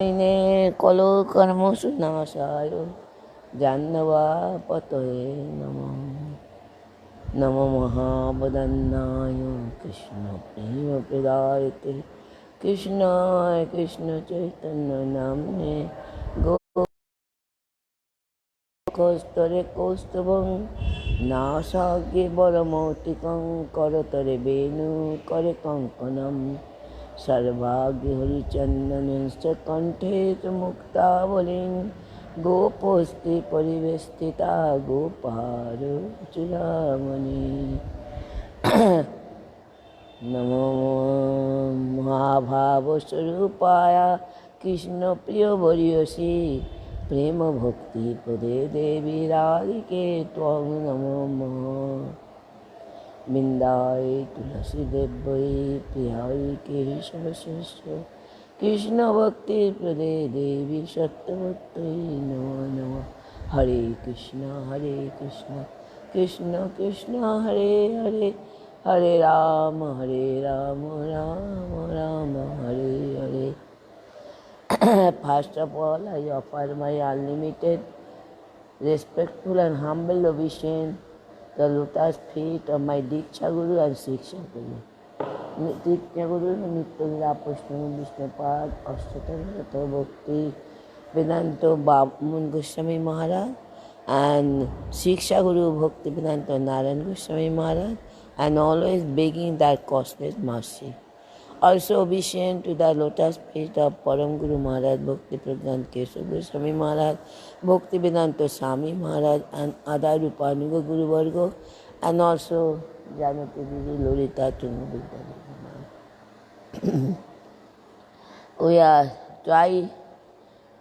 নে কলো কর্মসুনাশায় জাহ্নবাপতয়ে নমঃ নমো মহাবদন্নায় কৃষ্ণ প্রেম প্রদায়তে কৃষ্ণায় কৃষ্ণ চৈতন্য নামনে গোস্তরে কৌস্তভং নাসাগ্রে বরমৌতিকং করতরে বেণু করে কঙ্কণম सर्वाग्य हरिचंदनश्च कंठे च मुक्तावलिं गोपोस्ते परिवेष्टिता गोपाल चूड़ामणि नमो महाभावस्वरूपाय कृष्ण प्रिय वर्यसी प्रेम भक्ति पदे देवी राधिके त्वं नमो बिंदाय तुलसी देवै प्रियाय केशवश्रेष्ठ कृष्ण भक्ति प्रदे देवी सत्यवत्यै नमो नमः हरे Krishna Krishna Krishna Hare Hare Hare Ram Ram Ram Hare Hare First of all, I offer my unlimited, respectful and humble obeisance the lotus feet of my Diksha Guru and Shiksha Guru. Diksha Guru Nitya Pushpa Vishnupad Ashtatam Yatha Bhakti Vedanta Bamun Goswami Maharaj and Shiksha Guru Bhakti Vedanta Narayan Goswami Maharaj, and always begging that costless mercy. Also obeisant to the lotus feet of Param Guru Maharaj, Bhakti Pradhan Keshav Goswami Maharaj, Bhakti Vedanta Swami Maharaj, and other Rupanuga Guru Varga, and also Janaki Devi, Lolita Tunga. We are trying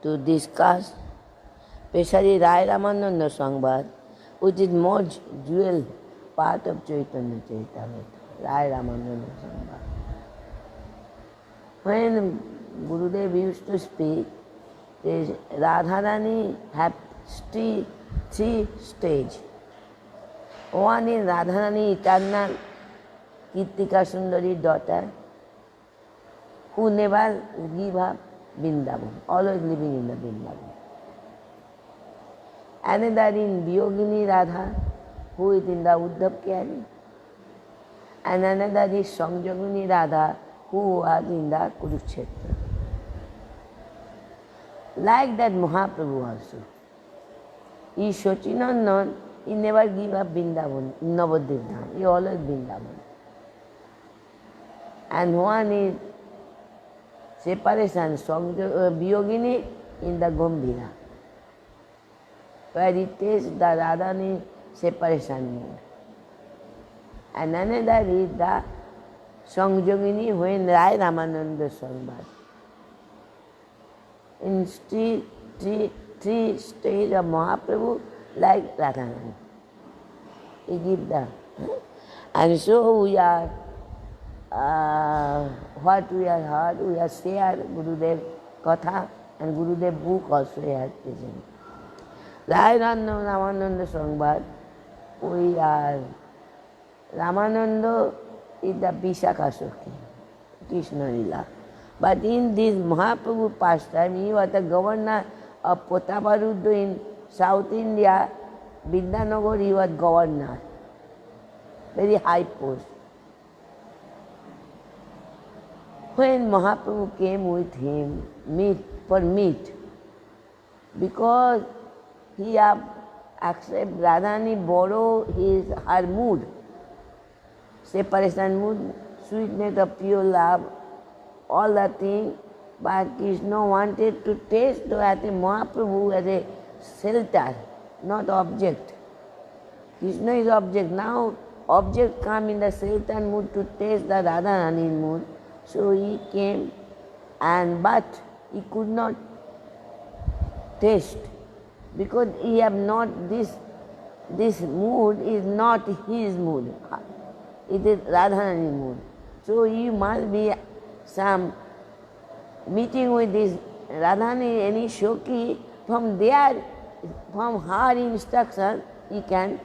to discuss especially Rai Ramananda Sangbad, which is most jewel part of Chaitanya Charitamrita, Rai Ramananda Sangbad. When Gurudev used to speak, Radharani had three stages. One is Radharani, eternal Kirtika Sundari daughter, who never give up Vrindavan, always living in the Vrindavan. Another in Vyogini Radha, who is in the Uddhav Kyari. And another is Sangjogini Radha, who was in the Kurukshetra. Like that Mahaprabhu also. He Shachinandan, he never give up Vrindavan, Navadvip Dham. He always Vrindavan. And one is separation, Vyogini in the Gambhira, where he tastes the Radhani separation mood. And another is the Sangjogini when Rai Ramananda Sangbad. In three stages of Mahaprabhu like Radharani. He gives the. And so we are, what we have heard, we have shared Gurudev Katha and Gurudev book also he has present. Rai Ramananda Sangbad, we are, Ramananda is the Vishakha Sakhi, Krishna Lila. But in this Mahaprabhu pastime, he was the governor of Potaparuddu in South India, Vidyanagar, he was governor, very high post. When Mahaprabhu came with him for meat, because he have accepted Radhani borrow her mood, separation mood, sweetness of pure love, all the things, but Krishna wanted to taste that Mahaprabhu as a shelter, not object. Krishna is object. Now object come in the shelter mood to taste the Radharani mood. So he came, but he could not taste because he have not this mood is not his mood. It is Radharani mood. So he must be some meeting with this Radharani, any Shoki, from her instruction, he can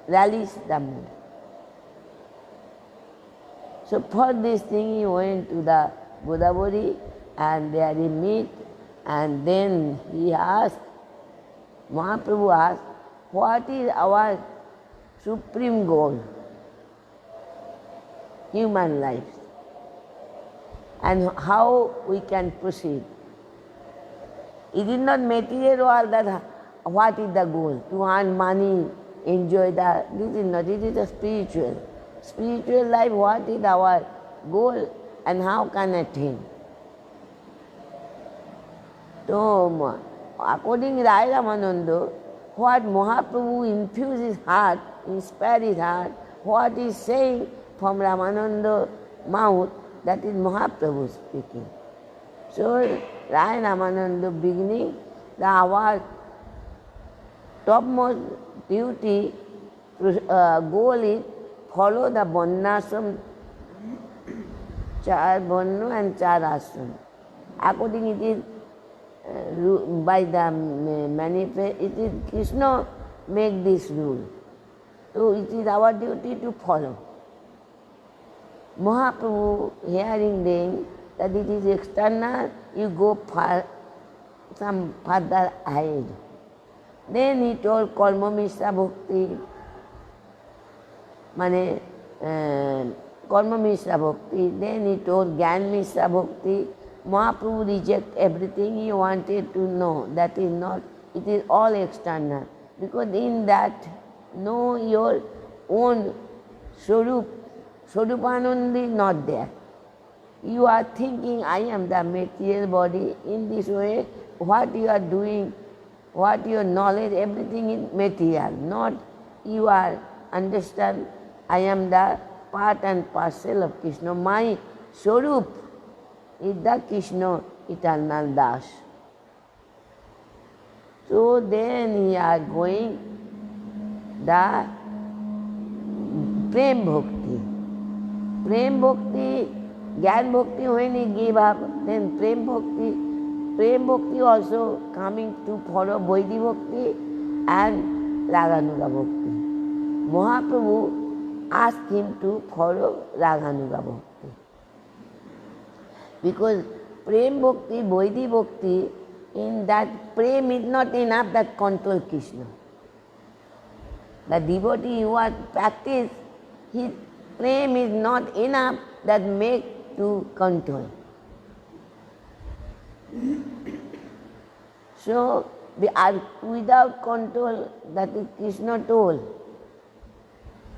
release the mood. So for this thing he went to the Godavari and there he meet And then he asked, Mahaprabhu asked, what is our supreme goal? Human life. And how we can proceed. It is not material world that what is the goal? To earn money, enjoy that. This is not, it is a spiritual. Spiritual life, what is our goal and how can attain? So, according to Rai Ramananda, what Mahaprabhu infused his heart, inspired his heart, what is saying from Ramananda's mouth, that is Mahaprabhu speaking. So, Rai Ramananda beginning, our topmost duty, goal is follow the Varnashram, Char Varna and Char Ashram. According it is by the manifest, it is Krishna make this rule. So it is our duty to follow. Mahaprabhu hearing them that it is external, you go some further ahead. Then he told Karma Mishra Bhakti, Karma Mishra Bhakti, then he told Gyan Mishra Bhakti. Mahaprabhu reject everything he wanted to know. That is not, it is all external. Because in that, know your own Swarup. Swarupananda is not there. You are thinking, I am the material body. In this way, what you are doing, what your knowledge, everything is material. Not you are understand, I am the part and parcel of Krishna. My Swarup is the Krishna eternal Das. So then he are going the Prem Bhakti. Prem Bhakti, Gyan Bhakti, when he gave up, then Prem Bhakti also coming to follow Vaidhi Bhakti and Raganuga Bhakti. Mahaprabhu asked him to follow Raganuga Bhakti. Because Prem Bhakti, Vaidhi Bhakti, in that Prem is not enough that control Krishna. The devotee who has practiced, his Prem is not enough that make to control. So, we are without control, that is Krishna told.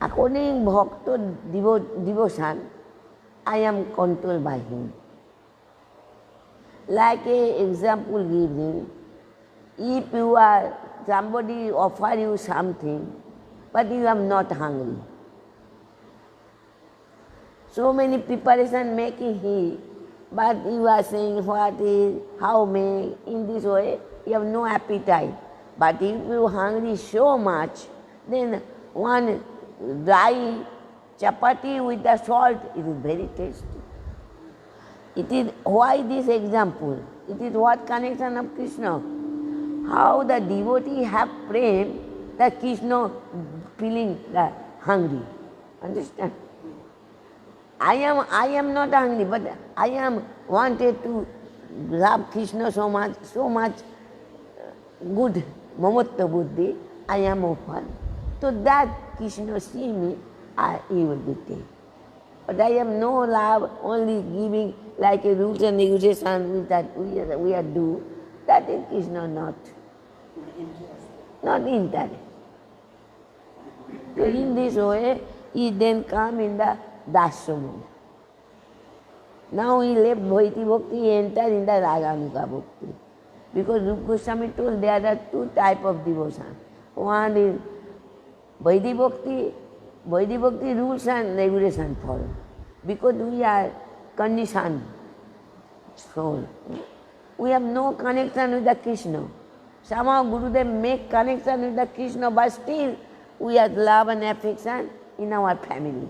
According to Bhakta devotion, I am controlled by him. Like an example given, if you are, somebody offer you something, but you are not hungry. So many preparation making he, but you are saying what is, how may, in this way, you have no appetite. But if you are hungry so much, then one dry chapati with the salt, it is very tasty. It is why this example? It is what connection of Krishna. How the devotee have prem, that Krishna feeling hungry. Understand? I am not hungry, but I am wanted to love Krishna so much good mamatta buddhi, I am open. So that Krishna see me, he will be taken. But I have no love, only giving like a rules and negotiation that we are do. That is Krishna not interest. So in this way, he then come in the Dasya. Now he left Vaidhi Bhakti, he entered in the Raganuga Bhakti. Because Rupa Goswami told there are two types of devotion. One is Vaidhi Bhakti. Vaidhi Bhakti rules and regulation follow. Because we are conditioned soul. We have no connection with the Krishna. Somehow Gurudev make connection with the Krishna, but still we have love and affection in our family.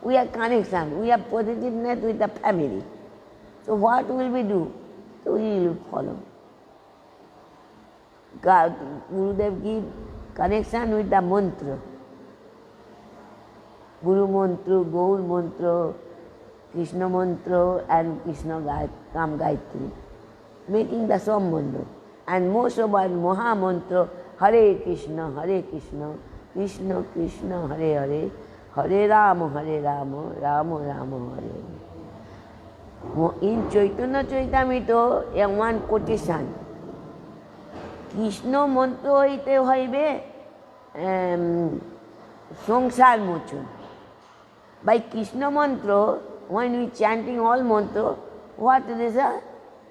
We have connection, we have positiveness with the family. So what will we do? So we will follow. God, Gurudev give connection with the mantra. Guru mantra, Gaur mantra, Krishna mantra and Krishna Kam Gayatri. making the song mantra. And most of our Maha mantra, Hare Krishna, Krishna Krishna, Hare Hare, Hare Rama, Rama Rama, Hare Hare. In Chaitanya Charitamrita, in one quotation, Krishna mantra ite hoibe sangsar mochon. By Krishna mantra, when we chanting all mantra, what result?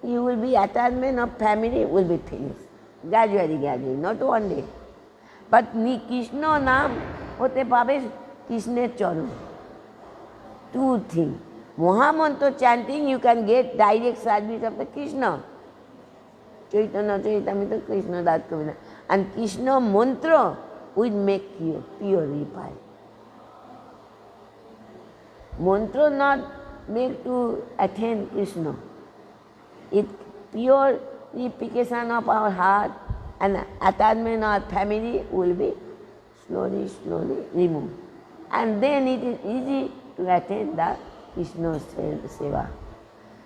You will be attachment of family will be finished. Gradually, not one day. But Krishna naam hote pabe Krishna charan. Two things. Mahamantra chanting, you can get direct service of the Krishna. Chaitanya Charitamrita, Krishna Das Kaviraj. And Krishna mantra will make you purify. Mantra not make to attain Krishna. It pure purification of our heart and attachment of family will be slowly removed. And then it is easy to attain the Krishna seva.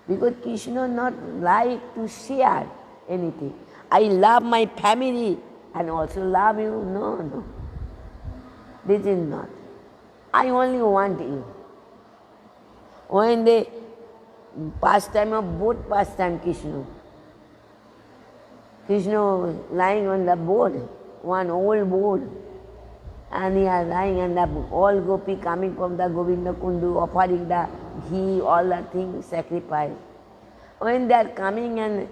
Because Krishna not like to share anything. I love my family and also love you. No. This is not. I only want you. When the pastime of boat pastime Krishna lying on the boat, one old boat, and he is lying on the boat. All gopi coming from the Govinda Kundu, offering the ghee, all the things, sacrifice. When they are coming and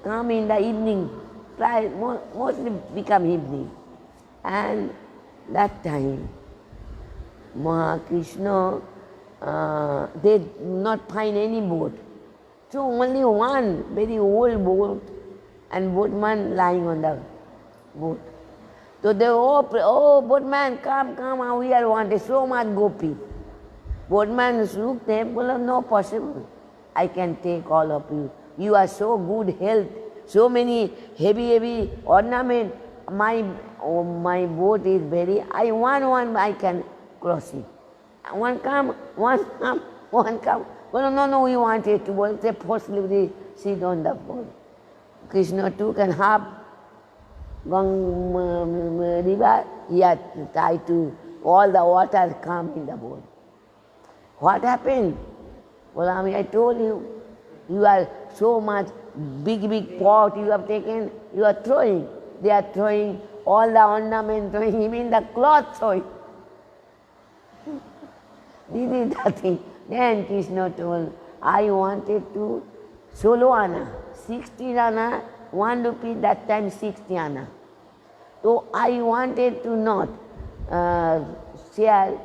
come in the evening, mostly become evening. And that time, Krishna, they not find any boat. So only one very old boat and boatman lying on the boat. So they, boatman, come, we are wanted so much gopi. Boatman looked them, well, no possible. I can take all of you. You are so good health, so many heavy ornament. My boat is very, I want one, I can cross it. One come. Well, no, we wanted to. Well, they forcibly sit on the boat. Krishna took and half river, he had tried to, all the water come in the boat. What happened? Well, I told you, you are so much big pot you have taken, you are throwing. They are throwing all the ornament, throwing, even the cloth throwing. This is the thing. Then Krishna told, I wanted to solo anna, 60 anna, 1 rupee, that time 60 anna. So I wanted to not share,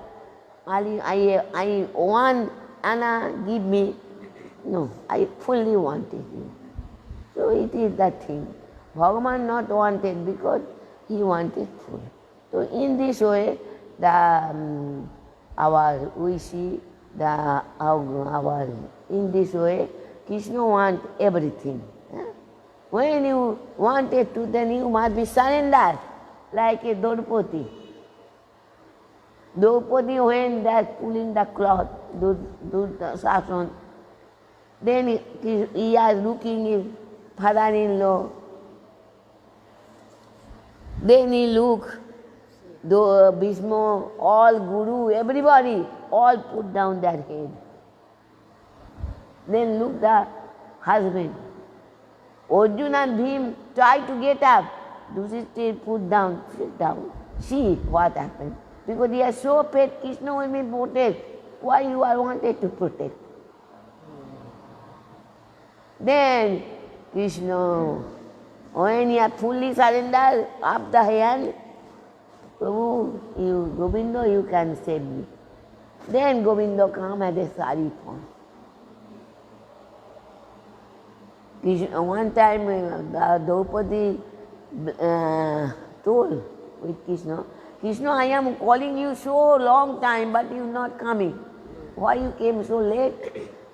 I 1 anna give me, no, I fully wanted you. So it is that thing. Bhagavan not wanted because he wanted full. So in this way, we see in this way, Krishna wants everything. When you wanted to, then you must be surrendered, like a Draupadi. Draupadi, when they are pulling the cloth, do the sasana, then he is looking his father-in-law. Then he look, Bhishma, all Guru, everybody, all put down their head. Then look the husband. Arjuna and Bhim try to get up. Yudhishthira put down, sit down. See what happened. Because they are so pet, Krishna will be protect. Why you are wanted to protect? Then Krishna, when he are fully surrendered, up the hand, Prabhu, Govinda, you can save me. Then Govinda come at a sari form. Krishna, one time Draupadi told with Krishna, Krishna, I am calling you so long time, but you not coming. Why you came so late?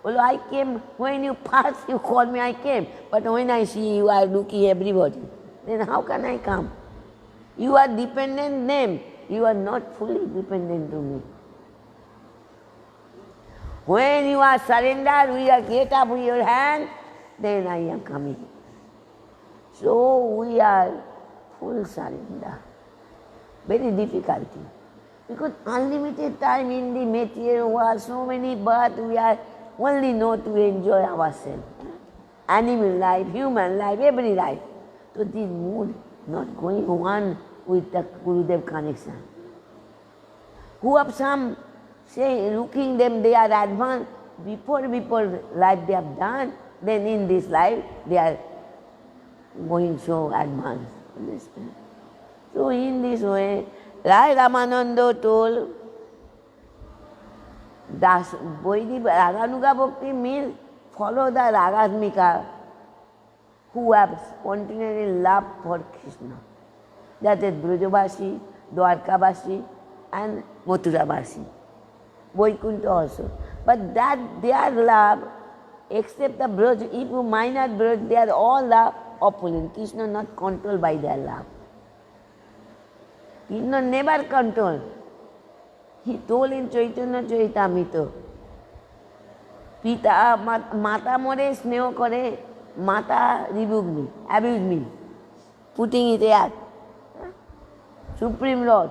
Well, I came, when you pass, you call me, I came. But when I see you are looking everybody, then how can I come? You are dependent them. You are not fully dependent to me. When you are surrendered, we are get up with your hand, then I am coming. So we are full surrender. Very difficult thing. Because unlimited time in the material world, so many births, we are only know to enjoy ourselves. Animal life, human life, every life. So this mood not going on with the Gurudev connection. Who have some say looking them they are advanced, before life they have done, then in this life they are going so advanced. Understand? So in this way, Rai Ramananda told Das Vaidhi Raganuga Bhakti means follow the Ragasmika who have spontaneous love for Krishna. That is Brajavasi, Dwarkavasi and Mathuravasi. Vaikuntha also. But that their love, except the Braj, if you minor Braj, they are all the opulent. Krishna not controlled by their love. Krishna never controlled. He told in Chaitanya Charitamrita, Pita, Mata more sneho kore, Mata rebuke me, abuse me, putting it there. Supreme Lord,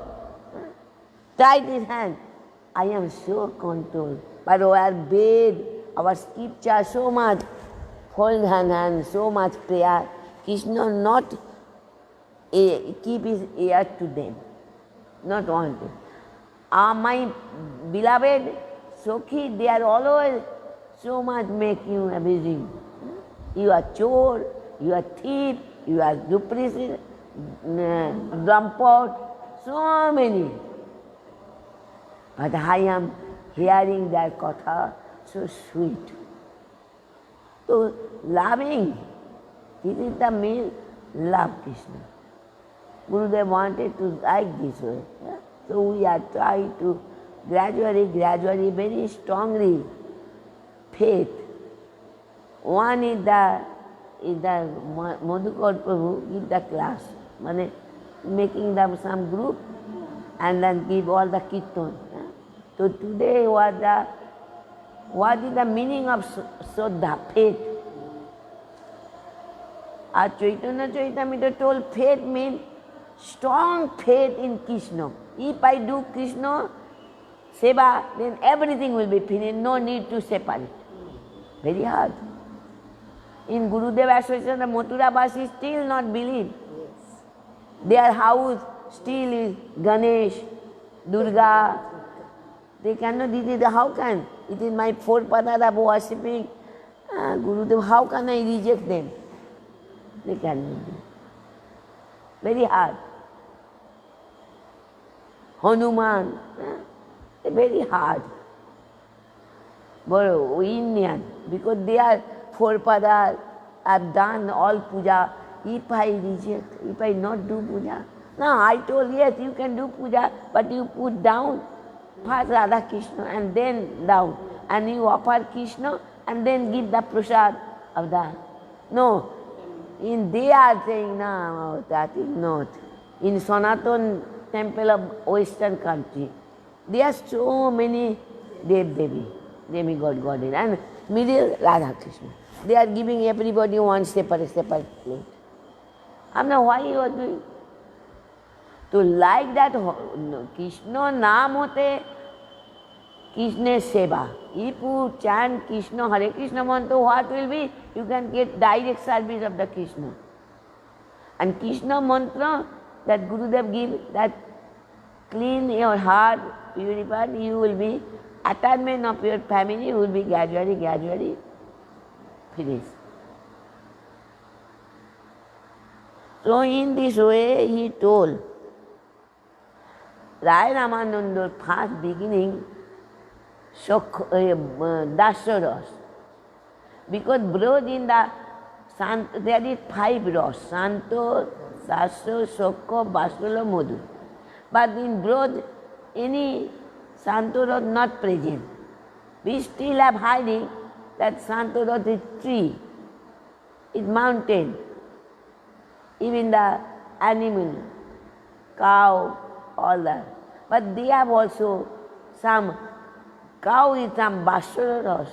tight his hand. I am so controlled. But our bed, our scripture, so much, hold hand, so much prayer. Krishna not keep his ear to them, not wanted. My beloved Sokhi, they are always so much make you abusing. You are chore, you are thief, you are duplicit, drunkard, so many. But I am hearing their katha so sweet. So loving, this is the mean love Krishna. Gurudev wanted to like this way. Yeah? So we are trying to gradually, very strongly, faith. One is the Madhukar Prabhu give the class, making them some group and then give all the kirtan. Yeah? So today what is the meaning of Shraddha, faith? Our Chaitanya Charitamrita told faith means strong faith in Krishna. If I do Krishna seva, then everything will be finished, no need to separate. Very hard. In Gurudev Association, the Mathuravasi still not believe. Yes. Their house still is Ganesh, Durga. They cannot, how can? It is my forefathers are worshipping Gurudev, how can I reject them? They cannot do. Very hard. Hanuman, very hard. But Indian, because they are forefathers have done all puja. If I reject, if I not do puja, no, I told yes, you can do puja, but you put down first Radha Krishna and then down, and you offer Krishna and then give the prasad of the. No, they are saying no, that is not. In Sanatan temple of Western country, there are so many Devi, demigod goddess, and middle Radha Krishna. They are giving everybody one separate plate. I know why you are doing. To like that Krishna naam hote, Krishna seva. If you chant Krishna, Hare Krishna mantra, what will be? You can get direct service of the Krishna. And Krishna mantra that Gurudev give, that clean your heart, purified, you will be, attachment of your family will be gradually finished. So in this way he told, Rai Ramananda first beginning Dasya because Braj in the there is 5 ras, Santo, Dasya, Shokha, Vatsala, Madhu. But in Braj, any Santo ras not present. We still have hiding that Santo ras is tree, is mountain, even the animal, cow, all that. But they have also some cow is some Vatsala ras.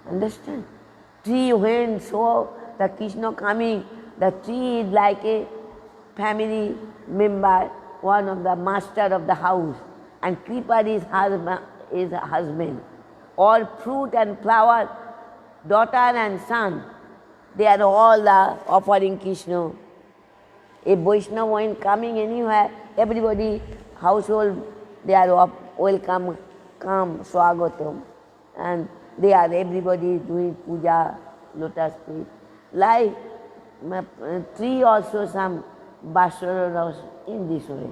Understand? tree when saw the Krishna coming, the tree is like a family member, one of the master of the house, and creeper is husband. All fruit and flower, daughter and son, they are all the offering Krishna. A Vaishnava when coming anywhere, everybody, household, they are welcome, come, swagatam. And they are everybody doing puja, lotus feet. Like tree also some Bashara in this way.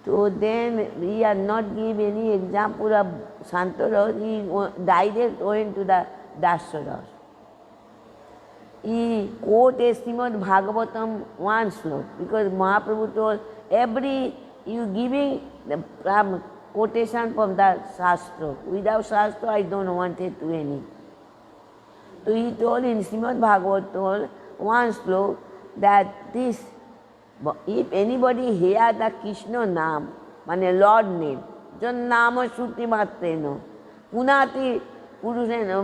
So then we are not give any example of Santaras, he direct went to the Dasaras. He quoted Srimad Bhagavatam one slok because Mahaprabhu told every you giving the quotation from the Shastra. Without Shastra I don't want it to any. So he told in Srimad Bhagavatam one slok that this, if anybody hear the Krishna name, mane Lord name, jan nama shruti matreno, punati purusena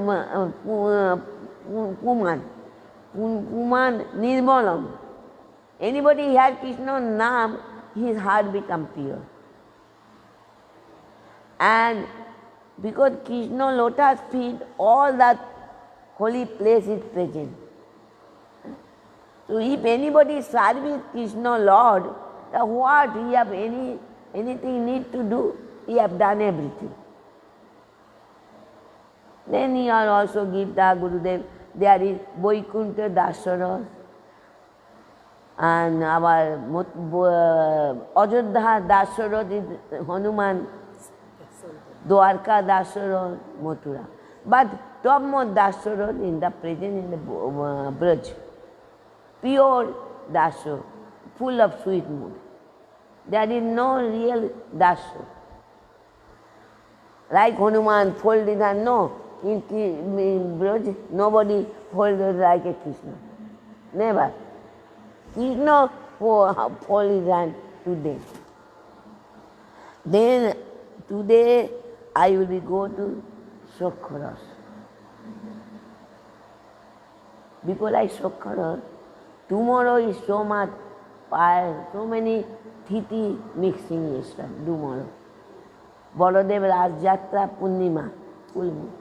puman nirmalam. Anybody hear Krishna name, his heart become pure. And because Krishna lotus feet, all that holy place is present. So if anybody serves Krishna Lord, then what he have anything need to do, he have done everything. Then he also give the Gurudev, there is Vaikuntha Dasaras and our Ajodhya Dasaras is Hanuman, Dwarka Dasaras, Mathura. But topmost Dasaras in the present in the Braj. Pure Dasya, full of sweet mood. There is no real Dasya. Like Hanuman folded and no, in Braj, nobody folded like a Krishna. Never. Krishna folded hand today. Then today I will be go to Shokharas. Because I Shokharas, tomorrow is so much fire, so many thiti mixing is tomorrow. Baladev Raj Jatra Purnima, full moon.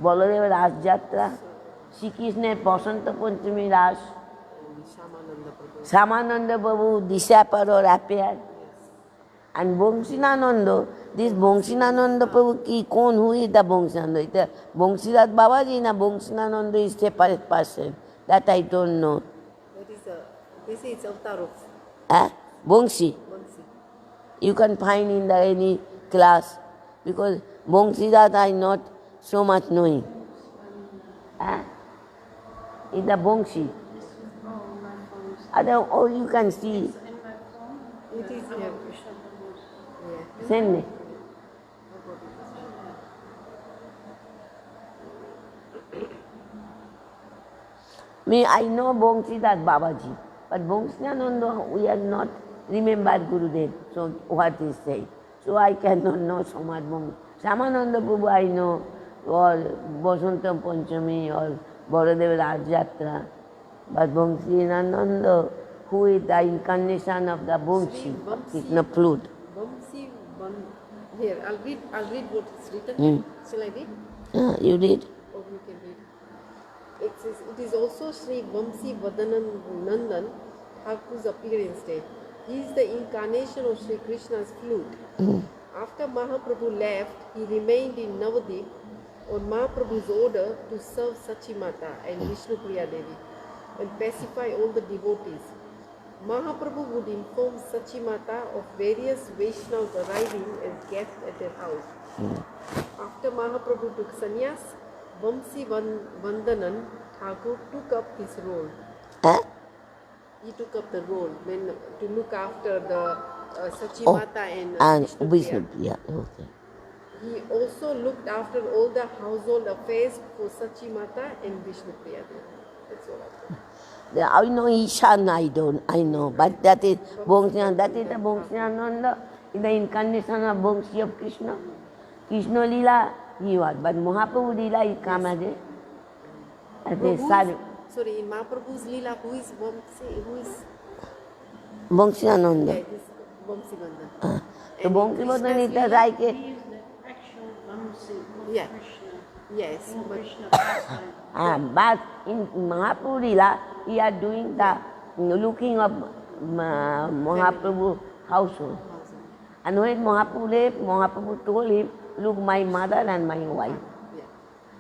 Baladev Raj Jatra, Shri Krishna Basanta Panchami Raj, Samananda Prabhu, Disaparo appeared. And Bongsinananda, this Bongsinananda Prabhu ki kon, who is the Bongsinananda? Bongsirat Babaji na Bongsinananda is separate person. That I don't know. They say it's avatar of Bongsi. You can find in the any class because Bongsirat I not so much knowing. In the Bongsi. Oh, you can see. It is here. Send me. I know Bongsidat Babaji, but Bongsinananda we are not remembered Gurudev, so what is said. So I cannot know so much Bongsi. Samananda Prabhu I know, or Basanta Panchami, or Baladev Raj Jatra, but Bongsinananda, who is the incarnation of the Bongsi, Krishna flute. Bamsi here, I'll read what is written. Shall I read? You read? Or you can read. It says, it is also Sri Vamsi Vadananandan Thakur's appearance day. He is the incarnation of Sri Krishna's flute. After Mahaprabhu left, he remained in Navadip on Mahaprabhu's order to serve Sachimata and Vishnupriya Devi and pacify all the devotees. Mahaprabhu would inform Sachimata of various Vaishnavas arriving as guests at their house. After Mahaprabhu took sannyas, Vamsi Vandanan Thakur took up his role. He took up the role to look after the Sachimata and Vishnupriya. Okay. He also looked after all the household affairs for Sachimata and Vishnupriya. That's all I know. I know Ishan, I know, but that is Bongsinananda, that is the Bongsinananda, is the incarnation of Bongsi of Krishna. Krishna Lila, he was, but Mahaprabhu Lila, he come as a They started. Sorry, in Mahaprabhu's Leela, who is Vamsi? Who is Bongsiananda. this Vamsi Bandhan? So Bongsiananda is the like He is the actual Vamsi of Yeah. Krishna. Yes, Whom but Krishna passed But in Mahaprabhu Leela, we are doing the looking of Mahaprabhu household. And when Mahaprabhu left, Mahaprabhu told him, look, my mother and my wife, yeah.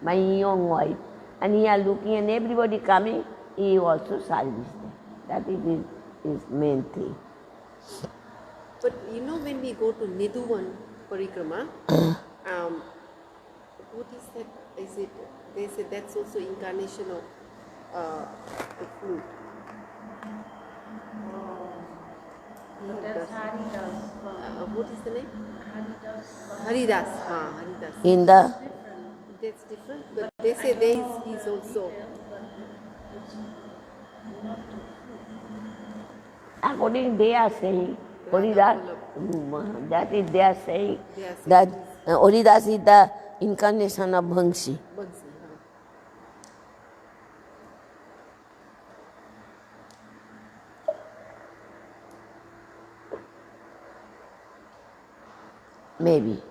my young wife. And he are looking and everybody coming, he also service them. That is his main thing. But you know, when we go to Nidhuvan Parikrama, what is that? Is it? They say that's also incarnation of the flute. But that's Haridas. What is the name? Haridas. Haridas. Haridas. In the That's different. But they say there is he's also. according they are saying, Haridas, that is they are saying They are saying that Haridas is the incarnation of Bhansi. Bansi. Maybe.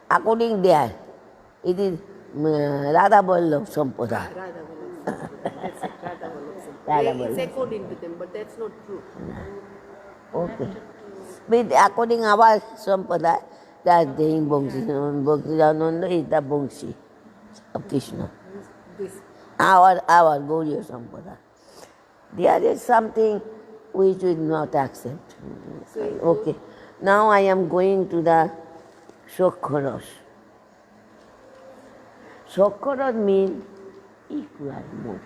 According there, it is Radha Vallabh Sampada. Radha Vallabh. That's it. Radha Vallabh. Radha It's Vallabh. according to them, but that's not true. Okay. But according our Sampada, that the Bhaktivedanta is the Bhansi of Krishna. This. Our Gauriya Sampada. There is something which we not accept. Okay. Now I am going to the Shokharas. Shokharas means equal more.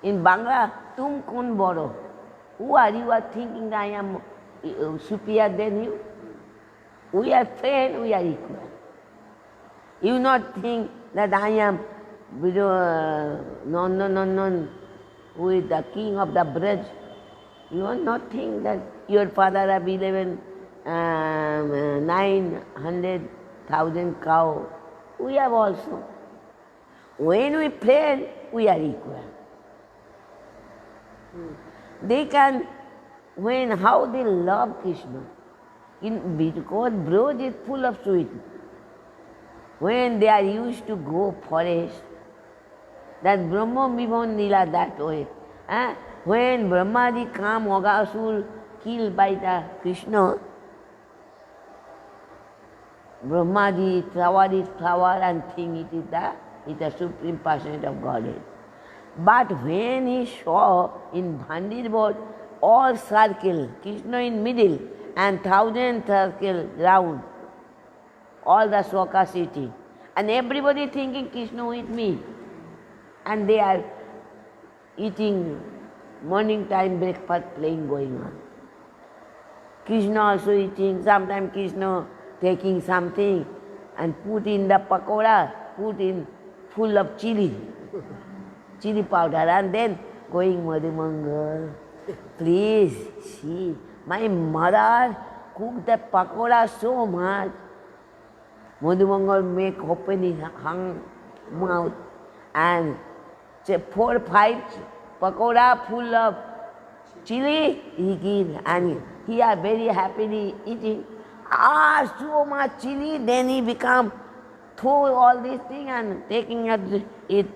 In Bangla, tum kun boro. Who are you are thinking I am superior than you? We are friends, we are equal. You not think that I am Nandan, who is the king of the Braj. You will not think that your father have 900,000 cow. We have also. When we pray, we are equal. They can, how they love Krishna. Because Braj is full of sweet. When they are used to go forest, that Brahma Vibhan Lila that way. When Brahmaji come, Ogasur killed by the Krishna, Brahmaji flower is flower and think it is the supreme personality of Godhead. But when he saw in Bhandirboard all circle, Krishna in middle and 1,000 circle round, all the Soka city, and everybody thinking Krishna with me, and they are eating morning time breakfast playing going on. Krishna also eating, sometimes Krishna taking something and put in the pakoda, put in full of chili powder, and then going, Madhumangal, please see, my mother cooked the pakoda so much. Madhumangal make open his hung mouth and 4 or 5 pakoda full of chili he give, and he are very happily eating. So much chili, then he become throw all these things and taking a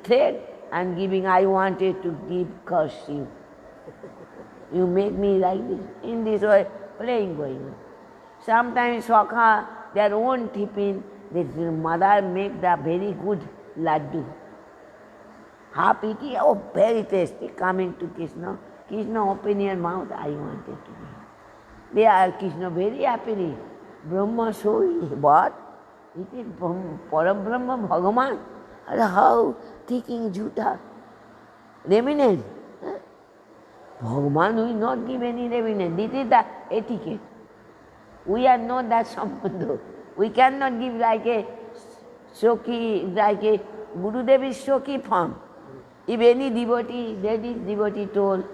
thread and giving, I wanted to give curse you. You make me like this. In this way, playing going on. Sometimes Swakha, their own tiffin, their mother make the very good laddu. Half eating, oh, very tasty, coming to Krishna. Krishna, open your mouth, I wanted to be. They are Krishna very happily. Brahma so, what? It is Parabrahma Bhagavan. How taking Juta? Remnant. Bhagavan will not give any remnant. This is the etiquette. We are not that sambandho. We cannot give like a Shoki, like a Gurudev is Shoki form. If any devotee, ladies devotee told,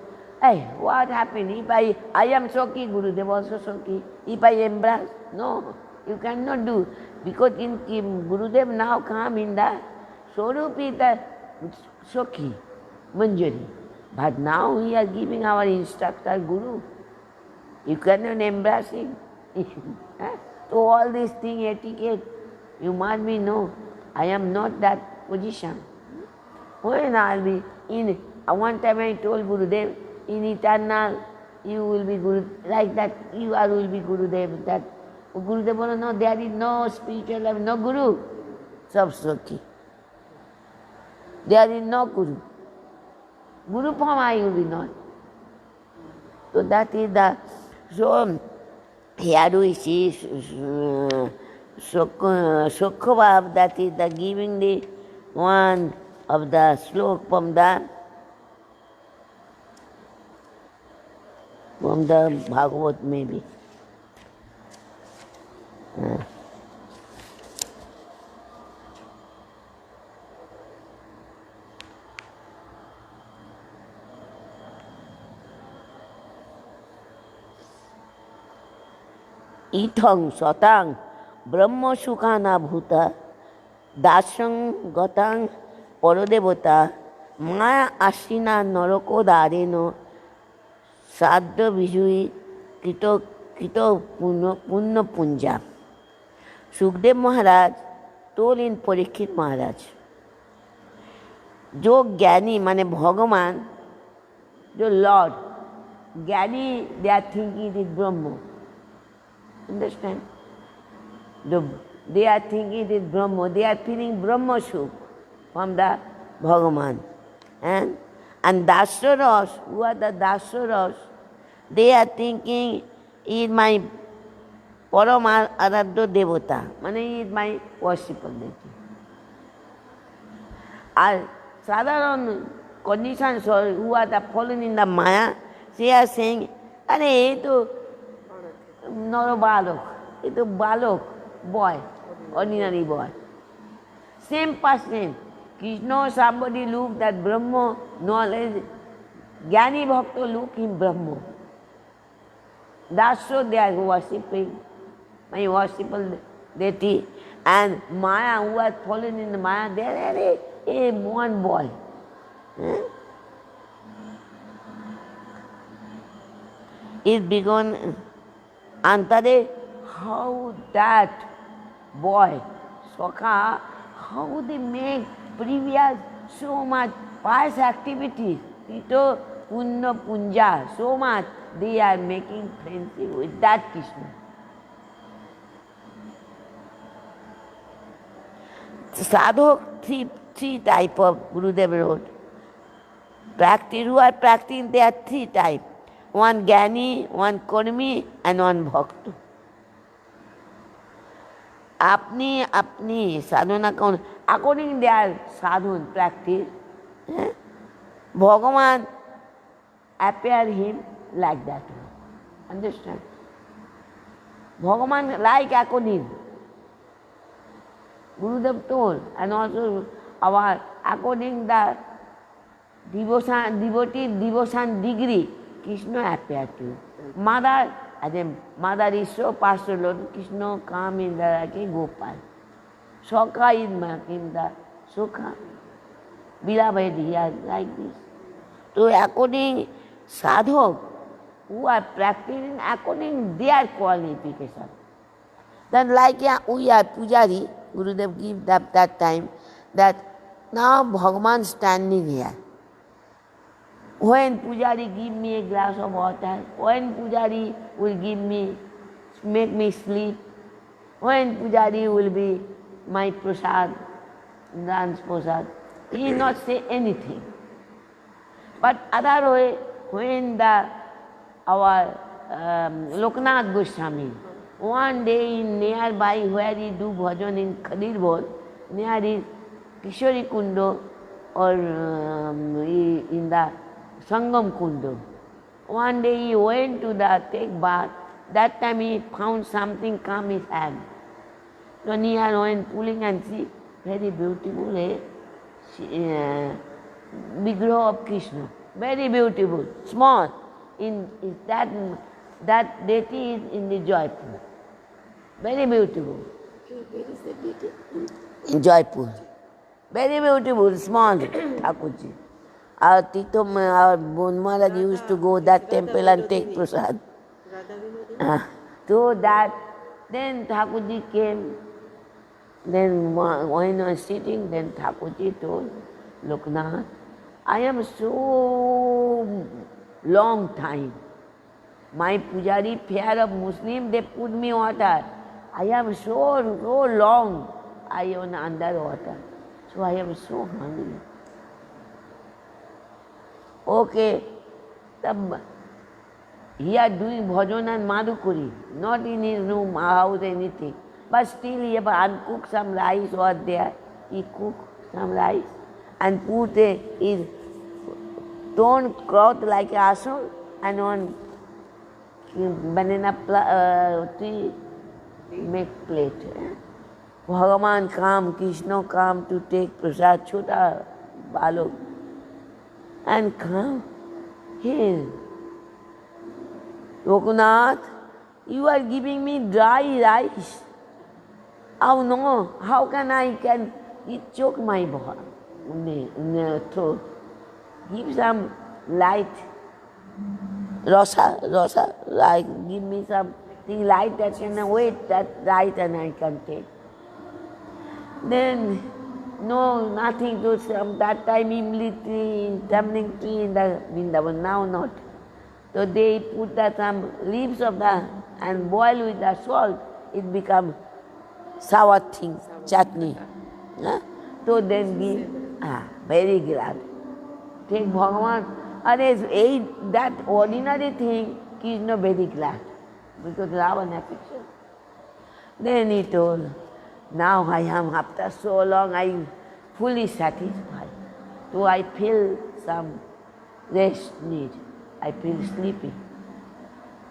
hey, what happened? If I am Shoki, Gurudev also Shoki. If I embrace, no, you cannot do. Because in Gurudev now come in the Swarup is the Sokhi, Manjari. But now we are giving our instructor Guru. You cannot embrace him. So all these things, etiquette, you must be know, I am not that position. When I'll be in, one time I told Gurudev, in eternal, you will be Guru, like that, you are will be Gurudev. That Gurudev will no, there is no spiritual life, no Guru. Sab Sokhi. There is no Guru. Guru form I will be not. So that is the, so here we see Sukha, that is the giving the one of the slok from the Bhagavad maybe. Ithang satang brahma sukhana bhuta dasang gatang paradevata maya asina narako dareno sadya vijui kito punna punja. Sukdev Maharaj told in Parikshit Maharaj, जो ज्ञानी माने भगवान, जो Lord ज्ञानी, they are thinking it is Brahma. Understand? They are thinking it is Brahma. They are feeling Brahma Sukh from the Bhagavan. And Dasaras, who are the Dasaras, they are thinking, he is my Parama Aradya Devata. Mane he is my worshipful deity. And Sadharan conditions who are the fallen in the Maya, they are saying, Are, ye to not a balok, it's a balok, boy, ordinary boy. Same person. Krishna, somebody looked at Brahma, knowledge. Jnani Bhakta look in Brahma. That's so they are worshipping my worshipful deity. And Maya, who has fallen in the Maya, they are a one boy. It began Antare, how that boy, Sokha, how they make previous so much past activities, Tito Punna Punja, so much they are making friendship with that Krishna. Sadhak, three type of Gurudev wrote. Practice, who are practicing, there are three types. One Jnani, one Karmi, and one Bhakta. Apni sadhana, according to their sadhana practice, Bhagavan appear him like that. Understand? Bhagavan like according. Gurudev told, and also our according the devotion degree, Krishna appeared to you. Mother, mother is so pastoral, Lord Krishna come in the like Gopal. Sokha is making the Sukha. Beloved, he is like this. So according sadhak, who are practicing according their qualification. Then like we are Pujari, Gurudev give that time, that now Bhagavan standing here. When Pujari give me a glass of water, when Pujari will make me sleep, when Pujari will be my prasad, dance prasad, he will not say anything. But other way, when our Loknath Goswami, one day in nearby where he do bhajan in Khadirwal, near his Kishori Kundo or in the Sangam Kundo. One day he went to take bath. That time he found something come his hand. So near went pulling and see very beautiful Vigraha of Krishna. Very beautiful, small. That deity is in the Jaipur. Very beautiful. Where is the deity? In Jaipur. Very beautiful, small Thakurji. Our Tito, our Bonmara used to go that temple and take prasad. Radha Vinodini. So that, then Thakurji came. Then when I was sitting, then Thakurji told Loknath, I am so long time. My pujari pair of Muslim, they put me water. I am so long. I am under water. So I am so hungry. Okay. He are doing bhajan and madhukuri, not in his room, house, anything. But still he cooked some rice was there. He cooked some rice and put his torn cloth like asun and on banana tree make plate. Bhagavan come, Krishna come to take prasad, chota balok, and come here. Loknath, you are giving me dry rice. Oh no, how can it choke my throat? Give some light, rasa, like give me something light that can wait that light and I can take. Then, no, nothing to some, that time imli tree, tamarind tree in the Vrindavan, now not. So they put some leaves of and boil with the salt, it becomes sour thing, chutney. So then give, very glad. Take Bhagavan, that ordinary thing, Krishna very glad, because Ravana affection. Then he told, now I am, after so long, I am fully satisfied. So I feel some rest need. I feel sleepy.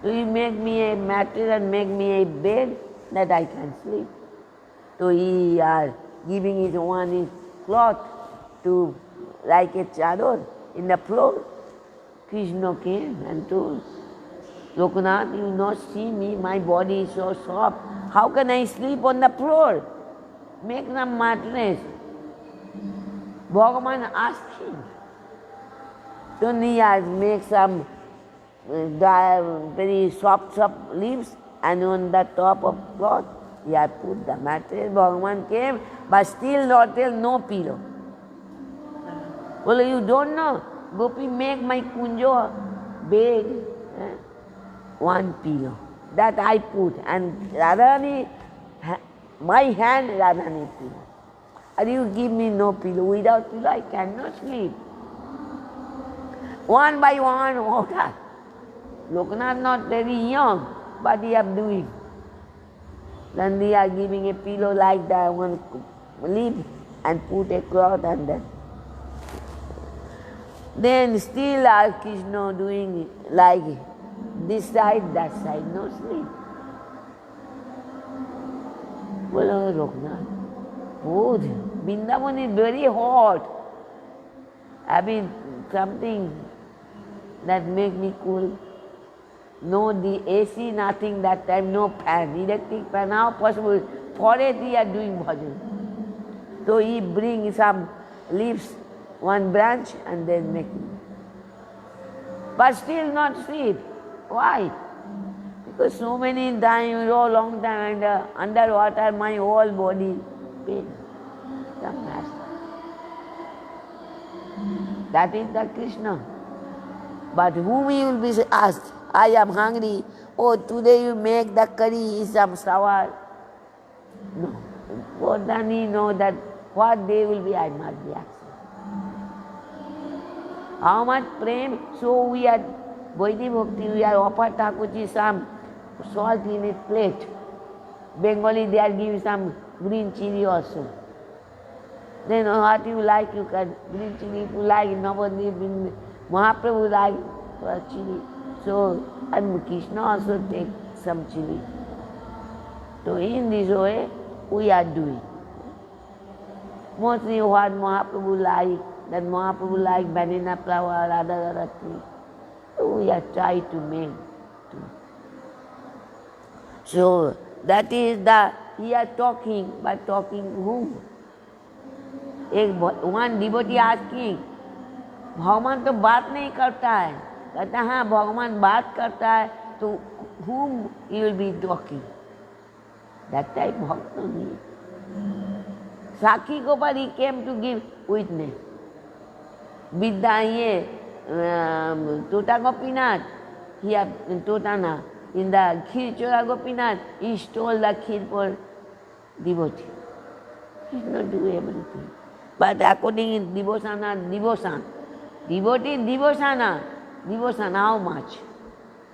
So you make me a mattress and make me a bed that I can sleep. So he are giving his one cloth to like a chador in the floor. Krishna came and told, Loknath, you not see me, my body is so soft. How can I sleep on the floor? Make some mattress. Bhagavan asked him. So he has make some very soft leaves and on the top of cloth he has put the mattress. Bhagavan came, but still no pillow. Well, you don't know. Gopi make my kunjo bed, one pillow. That I put. And Radharani, my hand Radharani pillow. And you give me no pillow. Without pillow I cannot sleep. One by one, water. Loknath not very young, but he is doing. Then they are giving a pillow like that, one leaf and put a cloth and then still our Krishna doing like this side, that side, no sleep. Well, Loknath, food. Vrindavan is very hot. Having something that make me cool. No, the AC, nothing that time, no fan, electric fan, how possible? For it we are doing bhajan. So he bring some leaves, one branch and then make it. But still not sleep. Why? Because so many times, so long time and underwater, my whole body pain. That is the Krishna. But whom he will be asked, I am hungry. Oh, today you make the curry is some sour. No. What then he know that what day will be, I must be asked. How much prem? So we are Vaidhi Bhakti, we are offered Thakurji some salt in a plate. Bengali they are giving some green chili also. Then what you like, you can green chili, if you like Navadip, Mahaprabhu like chili. So, and Krishna also take some chili. So in this way, we are doing. Mostly what Mahaprabhu like, that Mahaprabhu like banana flower, other tree. So we are trying to make. So that is the, he are talking, but talking whom? one devotee asking, भगवान तो बात नहीं करता है, कहता है हाँ भगवान बात करता है तो whom he will be talking? That type भक्त नहीं. Sakhi Gopal he came to give witness. Vidya ये Tota Gopinath, he have Totana in the Khir Chora Gopinath, he stole the Khir for devotee. He is not doing everything. But according to devotion, devotee devotion how much?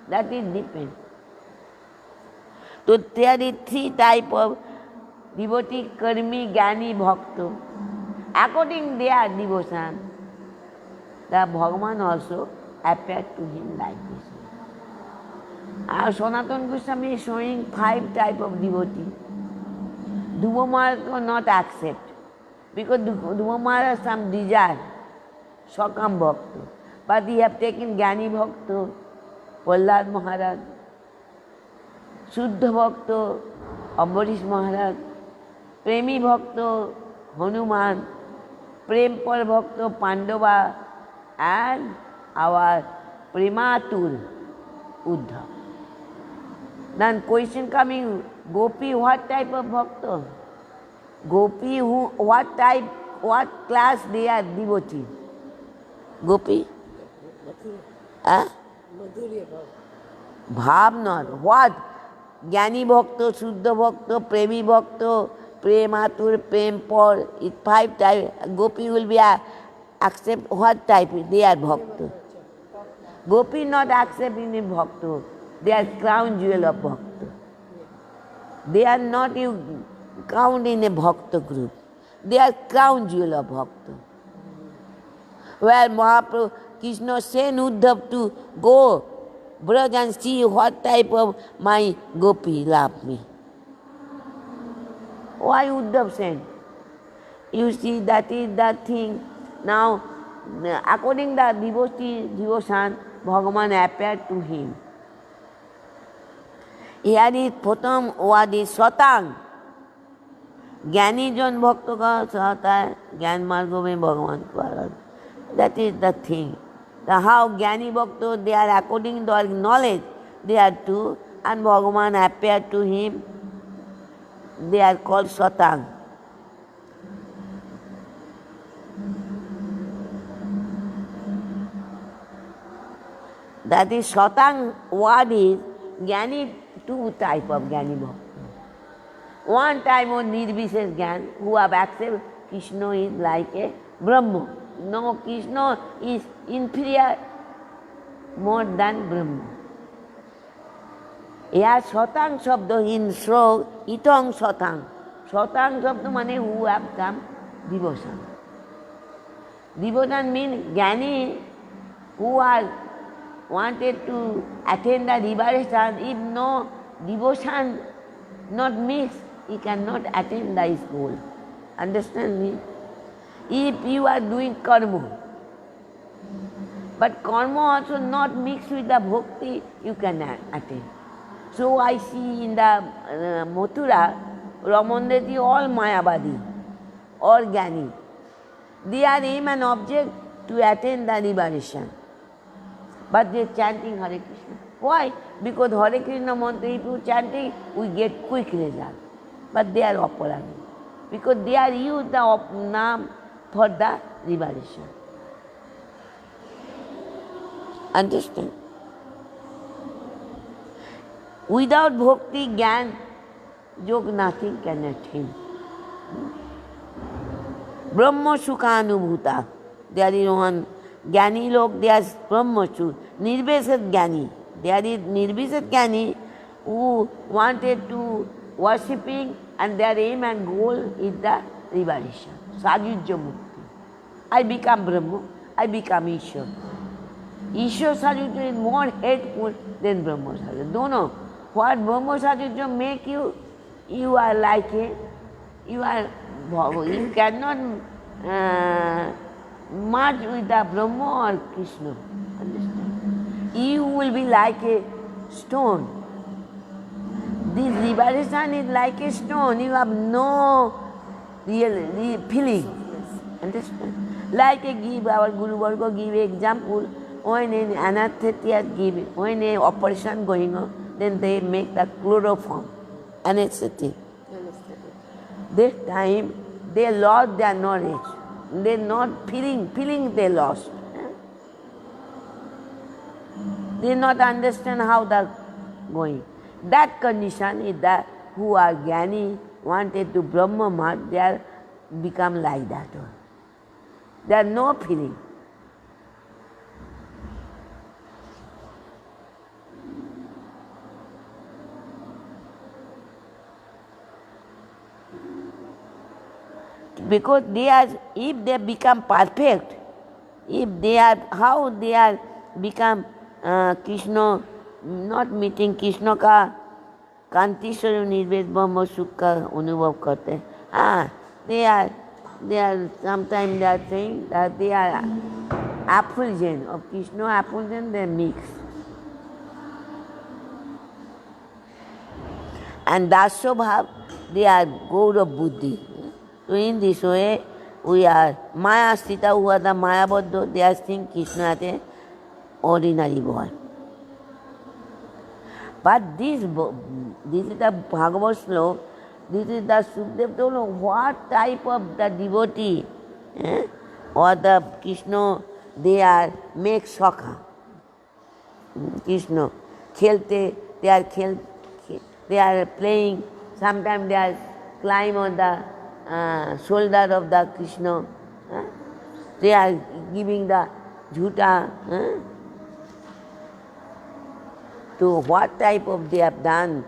That is depend. So there is three type of devotee, karmi, jnani, bhakta. According to their devotion, the Bhagavan also appeared to him like this. Our Sanatana Goswami is showing 5 type of devotee. Dhruva Maharaj will not accept because Dhruva Maharaj has some desire, Sakam Bhakta. But he have taken Jnani Bhakta, Prahlad Maharaj, Shuddha Bhakta, Ambarish Maharaj, Premi Bhakta, Hanuman, Prempar Bhakta, Pandava, and our Prematur, Uddhav. Then question coming, Gopi, what type of bhakta? Gopi, what type, what class they are devotee? Gopi? Huh? Madhurya Bhav. Bhav not. What? Jnani bhakta, Shuddha bhakta, Premi bhakta, Prematur, Prempar, it's 5 types. Gopi will be accept what type? They are bhakta. Gopi not accepting the bhakta. They are crown jewel of bhakta. They are not you count in a bhakta group. They are crown jewel of bhakta. Where Mahaprabhu Krishna sent Uddhav to go Braj and see what type of my gopi love me. Why Uddhav sent? You see, that is the thing. Now, according to the devotion, Bhagavan appeared to him. Here is Pratham word is Satang. ज्ञानी जन भक्तों का चाहता है ज्ञान मार्गों में भगवान को आराधना. That is the thing. The how ज्ञानी भक्त they are according to their knowledge they are two, and Bhagavan appeared to him. They are called Satang. That is Satang word is Jnani, 2 type of Jnani Bhakta. One type of Nirvishesh Jnana who have accepted Krishna is like a Brahma. No, Krishna is inferior more than Brahma. Here Satang Shabda in Shrog, Itang Satang. Satang Shabda means who have come devotion. Devotion means Jnani who are wanted to attain the liberation. If no devotion not mixed, he cannot attain his goal. Understand me? If you are doing karma, but karma also not mixed with the bhakti, you cannot attain. So I see in the Mathura, Ramandeti all Mayavadi, all Jnani. Their aim and object to attain the liberation. But they are chanting Hare Krishna. Why? Because Hare Krishna mantra, if you chanting, we get quick result. But they are opposite. Because they are used the name for the liberation. Understand? Without bhakti, jnana, yoga, nothing can attain. Brahma Sukha Anubhuta. There is one Jnani log, there is Brahma Sukha. Nirveshat Jnani. There is Nirveshat Jnani who wanted to worshipping and their aim and goal is the liberation. Sajujya Mukti. I become Brahma, I become Ishwar. Ishwar Sajujya is more hateful than Brahma Sajujya. Don't know what Brahma Sajujya make you, you are like a, you cannot merge with the Brahma or Krishna. Understand? You will be like a stone. This liberation is like a stone. You have no real feeling. Understand? Like I give our Guru Varga give example, when an anesthesia give, when a operation going on, then they make the chloroform, anesthetic. Anesthetic. This time they lost their knowledge. They not feeling they lost. They not understand how that going. That condition is that who are Jnani, wanted to Brahma Marg, they are become like that one. There are no feeling. Because they are, if they become perfect, if they are, how they are become Krishna, not meeting Krishna का कांति स्वरूप निर्वेद ब्रह्म सुख का अनुभव करते हैं. They are sometimes they are saying that they are effulgence of Krishna, effulgence they mix. And Dasya Bhav, they are Gaura Buddhi. So in this way, we are Maya Sthita, who are the Maya Buddha, they are seeing Krishna as an ordinary boy. But this is the Bhagavad Slok, this is the Sukdev told what type of the devotee or the Krishna, they are make Sakha. Krishna, khelte, they are playing, sometimes they are climb on the shoulder of the Krishna, they are giving the jhuta. To what type of they have done.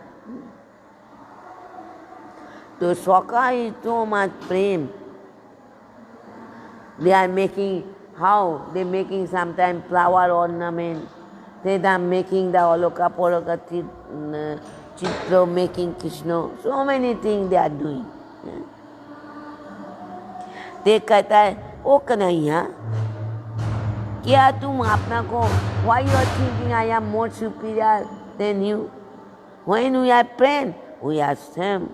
To Sakha is so much prem. They are making, how? They are making sometimes flower ornament. They are making the Aloka Poroka Chitra, making Krishna. So many things they are doing. They कहता है, ओ कन्हैया, क्या तुम अपना को, why you are thinking I am more superior than you? When we are friends, we are same.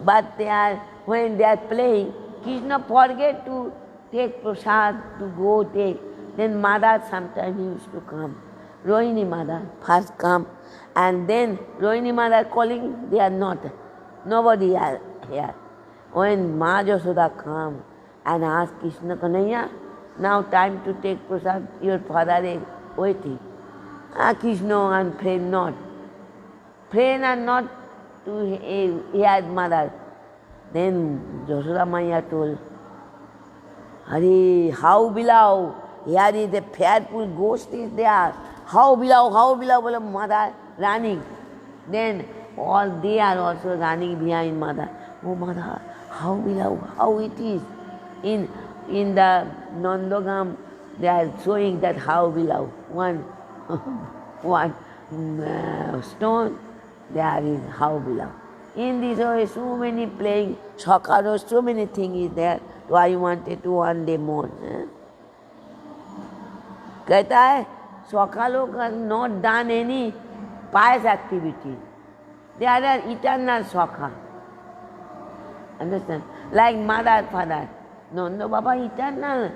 But they are, when they are playing, Krishna forget to take prasad, to go take. Then mother sometimes used to come. Rohini mother first come, and then Rohini mother calling, they are not. Nobody are here. When Ma Yashoda come and ask Krishna, Kanhaiya, now time to take prasad, your father is waiting. Krishna and friend not. Friend are not to hear mother. Then Yashoda Maya told, Hari, how below? Here is a fearful ghost is there. How below, well, mother running. Then all they are also running behind mother. Oh mother, how below, how it is. In the Nandagam, they are showing that how below. One stone, there is how below. In this way, so many playing, Sakaro, so many things is there. So I wanted to one day more. कहता है Sakalo has not done any pious activity. They are an eternal Sakha. Understand? Like mother, father. No, Baba, eternal.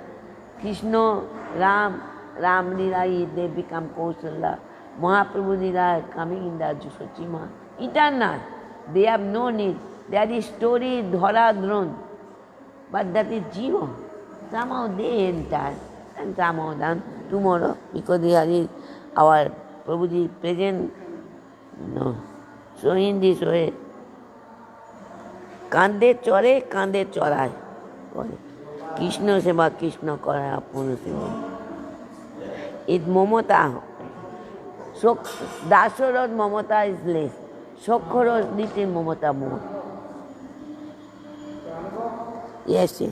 Krishna, Ram Lila, they become Kausala. Mahaprabhu Lila coming in the Jusochima. Eternal. They have no need. That is story Dhara Dron. But that is Jiva. Somehow they enter and somehow done tomorrow because they are our Prabhuji present. No. So in this way, Kande chore, Kande chorai. Krishna seva, Krishna kara, Apuna seva. It's Momota. So Dasharod Momota is less. Shokharod little Momota more. Yes.